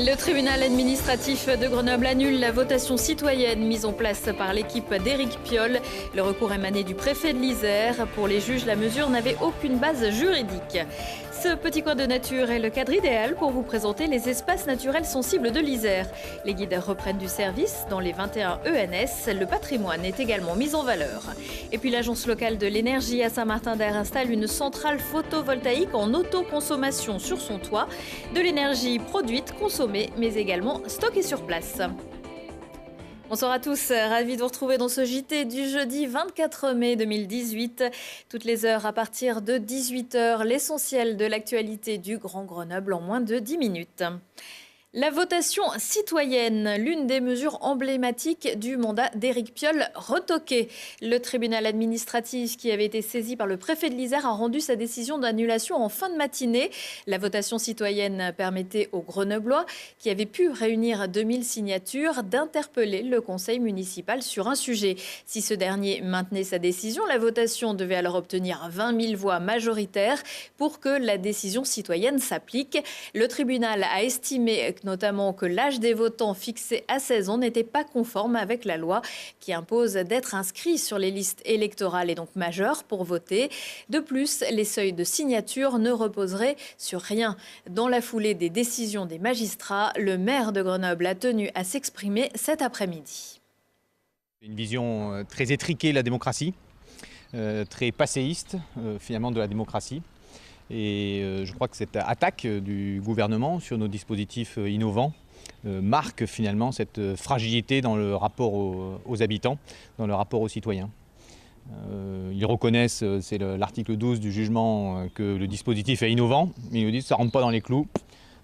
Le tribunal administratif de Grenoble annule la votation citoyenne mise en place par l'équipe d'Éric Piolle. Le recours émané du préfet de l'Isère. Pour les juges, la mesure n'avait aucune base juridique. Ce petit coin de nature est le cadre idéal pour vous présenter les espaces naturels sensibles de l'Isère. Les guides reprennent du service dans les 21 ENS. Le patrimoine est également mis en valeur. Et puis l'agence locale de l'énergie à Saint-Martin-d'Air installe une centrale photovoltaïque en autoconsommation sur son toit. De l'énergie produite, consommée, mais également stockée sur place. Bonsoir à tous, ravi de vous retrouver dans ce JT du jeudi 24 mai 2018. Toutes les heures à partir de 18h, l'essentiel de l'actualité du Grand Grenoble en moins de 10 minutes. La votation citoyenne, l'une des mesures emblématiques du mandat d'Éric Piolle retoquée. Le tribunal administratif qui avait été saisi par le préfet de l'Isère a rendu sa décision d'annulation en fin de matinée. La votation citoyenne permettait aux Grenoblois, qui avaient pu réunir 2000 signatures, d'interpeller le conseil municipal sur un sujet. Si ce dernier maintenait sa décision, la votation devait alors obtenir 20 000 voix majoritaires pour que la décision citoyenne s'applique. Le tribunal a estimé notamment que l'âge des votants fixé à 16 ans n'était pas conforme avec la loi qui impose d'être inscrit sur les listes électorales et donc majeur pour voter. De plus, les seuils de signature ne reposeraient sur rien. Dans la foulée des décisions des magistrats, le maire de Grenoble a tenu à s'exprimer cet après-midi. Une vision très étriquée de la démocratie, très passéiste finalement de la démocratie. Et je crois que cette attaque du gouvernement sur nos dispositifs innovants marque finalement cette fragilité dans le rapport aux habitants, dans le rapport aux citoyens. Ils reconnaissent, c'est l'article 12 du jugement, que le dispositif est innovant, mais ils nous disent que ça ne rentre pas dans les clous.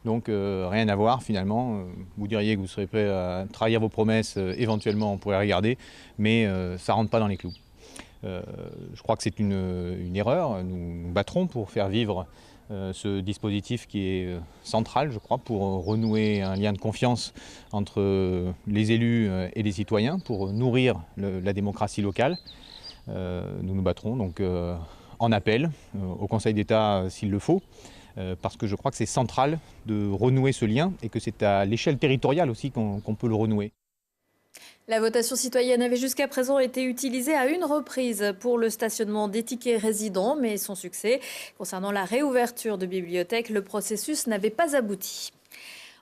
Donc rien à voir finalement. Vous diriez que vous serez prêt à trahir vos promesses, éventuellement on pourrait regarder, mais ça ne rentre pas dans les clous. Je crois que c'est une erreur. Nous nous battrons pour faire vivre ce dispositif qui est central, je crois, pour renouer un lien de confiance entre les élus et les citoyens, pour nourrir la démocratie locale. Nous nous battrons donc en appel au Conseil d'État s'il le faut, parce que je crois que c'est central de renouer ce lien et que c'est à l'échelle territoriale aussi qu'on peut le renouer. La votation citoyenne avait jusqu'à présent été utilisée à une reprise pour le stationnement des tickets résidents, mais sans succès. Concernant la réouverture de bibliothèques, le processus n'avait pas abouti.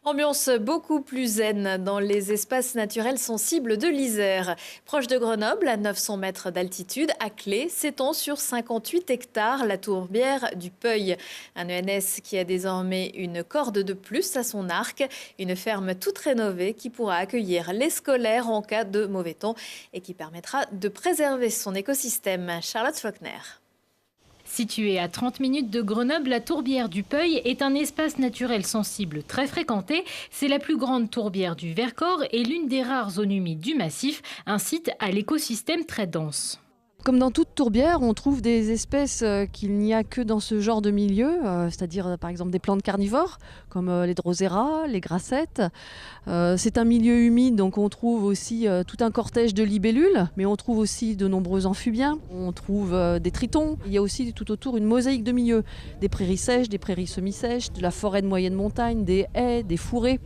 Ambiance beaucoup plus zen dans les espaces naturels sensibles de l'Isère. Proche de Grenoble, à 900 mètres d'altitude, à Clé, s'étend sur 58 hectares la tourbière du Peuil. Un ENS qui a désormais une corde de plus à son arc. Une ferme toute rénovée qui pourra accueillir les scolaires en cas de mauvais temps et qui permettra de préserver son écosystème. Charlotte Faulkner. Située à 30 minutes de Grenoble, la tourbière du Peuil est un espace naturel sensible très fréquenté. C'est la plus grande tourbière du Vercors et l'une des rares zones humides du massif, un site à l'écosystème très dense. Comme dans toute tourbière, on trouve des espèces qu'il n'y a que dans ce genre de milieu, c'est-à-dire par exemple des plantes carnivores comme les drosera, les grassettes. C'est un milieu humide, donc on trouve aussi tout un cortège de libellules, mais on trouve aussi de nombreux amphibiens, on trouve des tritons. Il y a aussi tout autour une mosaïque de milieux, des prairies sèches, des prairies semi-sèches, de la forêt de moyenne montagne, des haies, des fourrés.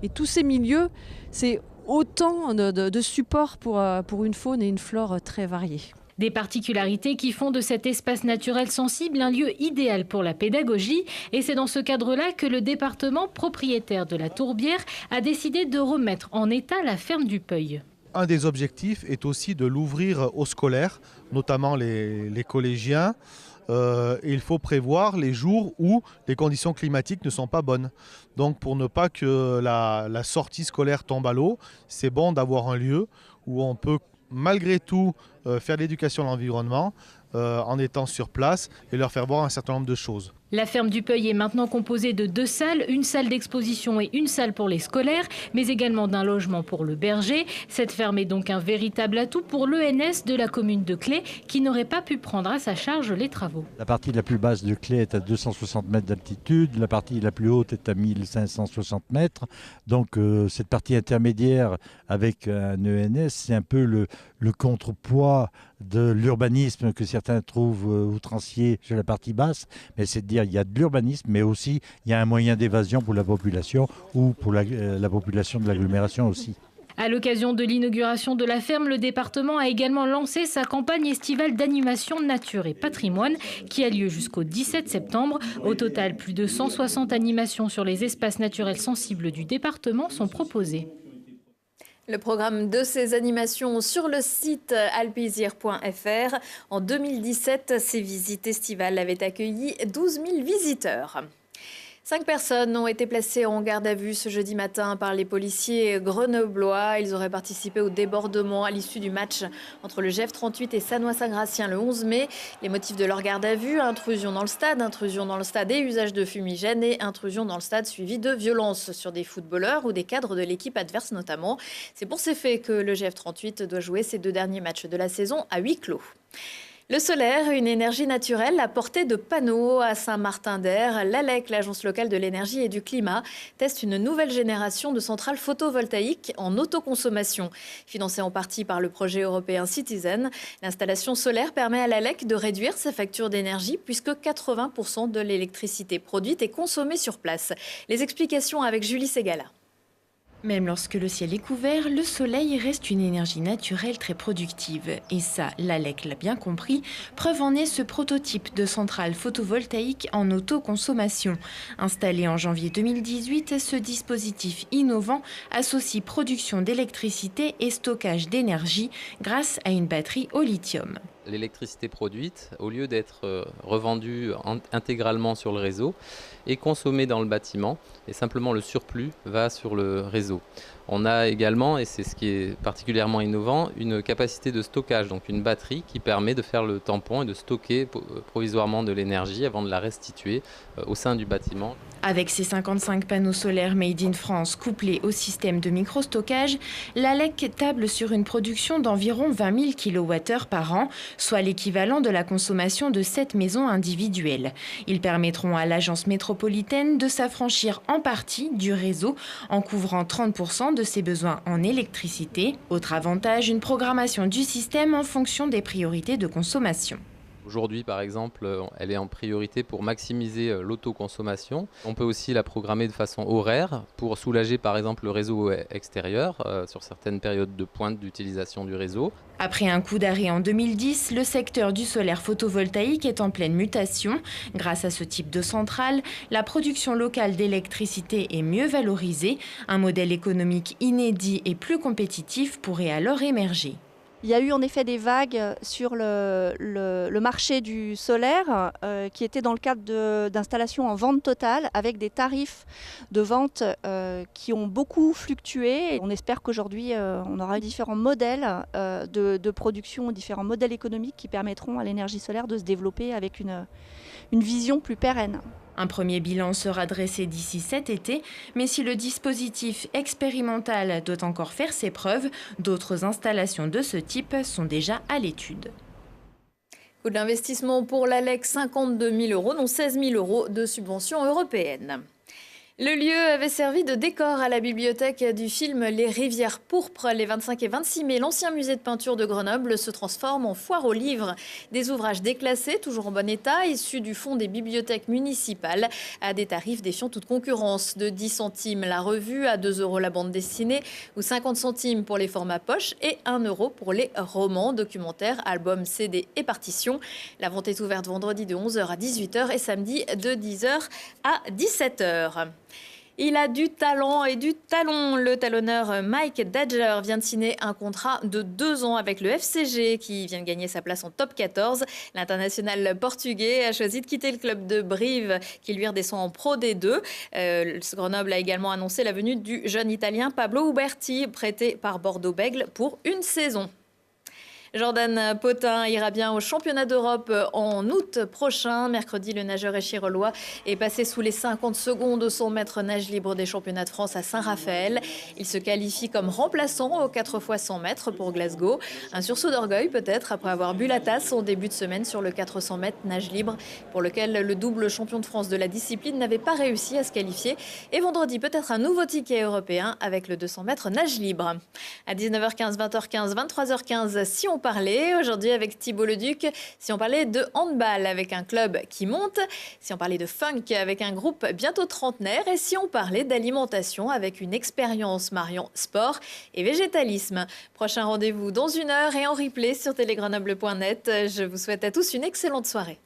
Et tous ces milieux, c'est autant de supports pour une faune et une flore très variées. Des particularités qui font de cet espace naturel sensible un lieu idéal pour la pédagogie. Et c'est dans ce cadre-là que le département propriétaire de la tourbière a décidé de remettre en état la ferme du Peuil. Un des objectifs est aussi de l'ouvrir aux scolaires, notamment les collégiens. Il faut prévoir les jours où les conditions climatiques ne sont pas bonnes. Donc pour ne pas que la sortie scolaire tombe à l'eau, c'est bon d'avoir un lieu où on peut malgré tout faire l'éducation à l'environnement en étant sur place et leur faire voir un certain nombre de choses. La ferme du Peuil est maintenant composée de 2 salles, une salle d'exposition et une salle pour les scolaires, mais également d'un logement pour le berger. Cette ferme est donc un véritable atout pour l'ENS de la commune de Clé, qui n'aurait pas pu prendre à sa charge les travaux. La partie la plus basse de Clé est à 260 mètres d'altitude, la partie la plus haute est à 1560 mètres. Donc cette partie intermédiaire avec un ENS, c'est un peu le contrepoids de l'urbanisme que certains trouvent outrancier sur la partie basse, mais c'est de dire qu'il y a de l'urbanisme, mais aussi il y a un moyen d'évasion pour la population ou pour la population de l'agglomération aussi. À l'occasion de l'inauguration de la ferme, le département a également lancé sa campagne estivale d'animation nature et patrimoine qui a lieu jusqu'au 17 septembre. Au total, plus de 160 animations sur les espaces naturels sensibles du département sont proposées. Le programme de ces animations sur le site alpizir.fr. En 2017, ces visites estivales avaient accueilli 12 000 visiteurs. 5 personnes ont été placées en garde à vue ce jeudi matin par les policiers grenoblois. Ils auraient participé au débordement à l'issue du match entre le GF 38 et Sannois-Saint-Gratien le 11 mai. Les motifs de leur garde à vue, intrusion dans le stade et usage de fumigène et intrusion dans le stade suivi de violences sur des footballeurs ou des cadres de l'équipe adverse notamment. C'est pour ces faits que le GF 38 doit jouer ses 2 derniers matchs de la saison à huis clos. Le solaire, une énergie naturelle à portée de panneaux à Saint-Martin-d'Air. L'ALEC, l'Agence locale de l'énergie et du climat, teste une nouvelle génération de centrales photovoltaïques en autoconsommation. Financée en partie par le projet européen Citizen, l'installation solaire permet à l'ALEC de réduire sa facture d'énergie puisque 80% de l'électricité produite est consommée sur place. Les explications avec Julie Ségala. Même lorsque le ciel est couvert, le soleil reste une énergie naturelle très productive. Et ça, l'ALEC l'a bien compris. Preuve en est ce prototype de centrale photovoltaïque en autoconsommation. Installé en janvier 2018, ce dispositif innovant associe production d'électricité et stockage d'énergie grâce à une batterie au lithium. L'électricité produite, au lieu d'être revendue intégralement sur le réseau, est consommée dans le bâtiment et simplement le surplus va sur le réseau. On a également, et c'est ce qui est particulièrement innovant, une capacité de stockage, donc une batterie qui permet de faire le tampon et de stocker provisoirement de l'énergie avant de la restituer au sein du bâtiment. Avec ses 55 panneaux solaires made in France couplés au système de microstockage, l'ALEC table sur une production d'environ 20 000 kWh par an, soit l'équivalent de la consommation de 7 maisons individuelles. Ils permettront à l'agence métropolitaine de s'affranchir en partie du réseau en couvrant 30% de ses besoins en électricité. Autre avantage, une programmation du système en fonction des priorités de consommation. Aujourd'hui, par exemple, elle est en priorité pour maximiser l'autoconsommation. On peut aussi la programmer de façon horaire pour soulager, par exemple, le réseau extérieur sur certaines périodes de pointe d'utilisation du réseau. Après un coup d'arrêt en 2010, le secteur du solaire photovoltaïque est en pleine mutation. Grâce à ce type de centrale, la production locale d'électricité est mieux valorisée. Un modèle économique inédit et plus compétitif pourrait alors émerger. Il y a eu en effet des vagues sur le marché du solaire qui étaient dans le cadre d'installations en vente totale avec des tarifs de vente qui ont beaucoup fluctué. On espère qu'aujourd'hui on aura différents modèles de production, différents modèles économiques qui permettront à l'énergie solaire de se développer avec une vision plus pérenne. Un premier bilan sera dressé d'ici cet été, mais si le dispositif expérimental doit encore faire ses preuves, d'autres installations de ce type sont déjà à l'étude. Coût de l'investissement pour l'ALEC, 52 000 €, dont 16 000 € de subventions européennes. Le lieu avait servi de décor à la bibliothèque du film Les Rivières pourpres. Les 25 et 26 mai, l'ancien musée de peinture de Grenoble se transforme en foire aux livres. Des ouvrages déclassés, toujours en bon état, issus du fonds des bibliothèques municipales, à des tarifs défiant toute concurrence. De 10 centimes la revue, à 2 € la bande dessinée, ou 50 centimes pour les formats poche et 1 € pour les romans, documentaires, albums, CD et partitions. La vente est ouverte vendredi de 11 h à 18 h et samedi de 10 h à 17 h. Il a du talent et du talon. Le talonneur Mike Dadger vient de signer un contrat de 2 ans avec le FCG qui vient de gagner sa place en top 14. L'international portugais a choisi de quitter le club de Brive qui lui redescend en Pro D2. Grenoble a également annoncé la venue du jeune Italien Pablo Uberti, prêté par Bordeaux-Bègles pour une saison. Jordan Potin ira bien au championnat d'Europe en août prochain. Mercredi, le nageur échirolois est passé sous les 50 secondes au 100 mètres nage libre des championnats de France à Saint-Raphaël. Il se qualifie comme remplaçant aux 4 x 100 mètres pour Glasgow. Un sursaut d'orgueil peut-être après avoir bu la tasse en début de semaine sur le 400 mètres nage libre pour lequel le double champion de France de la discipline n'avait pas réussi à se qualifier. Et vendredi, peut-être un nouveau ticket européen avec le 200 mètres nage libre. À 19h15, 20h15, 23h15, si on parlait aujourd'hui avec Thibault Leduc, si on parlait de handball avec un club qui monte, si on parlait de funk avec un groupe bientôt trentenaire et si on parlait d'alimentation avec une expérience mariant sport et végétalisme. Prochain rendez-vous dans 1 heure et en replay sur télégrenoble.net. Je vous souhaite à tous une excellente soirée.